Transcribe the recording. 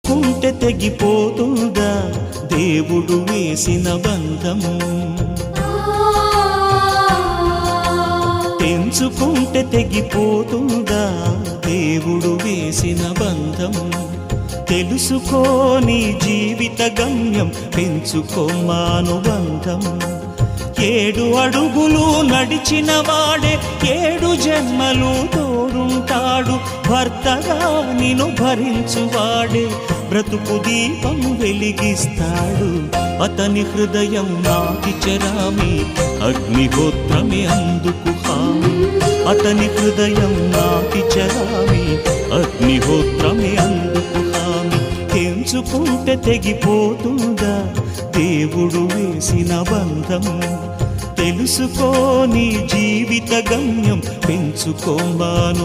తెలుసుకుంటే తెగిపోతుందా దేవుడు వేసిన బంధం? తెంచుకుంటే తెగిపోతుందా దేవుడు వేసిన బంధం? తెలుసుకోని జీవిత గమ్యం, పెంచుకోమానుబంధం. 7 అడుగులు నడిచిన వాడే 7 జన్మలు తోడుంటాడు. భర్తగా నిన్ను భరించువాడే బ్రతుకు దీపం వెలిగిస్తాడు. అతని హృదయం నాటి చెరామి, అగ్నిహోత్రమే అందుకు హామీ. అతని హృదయం నాటి చెరామి, అగ్నిహోత్రమే అందుకు హామీ. తెంచుకుంటే తెగిపోతుందా దేవుడు వేసిన బంధం? తెలుసుకోని జీవిత గమ్యం, పెంచుకోమానుబంధం.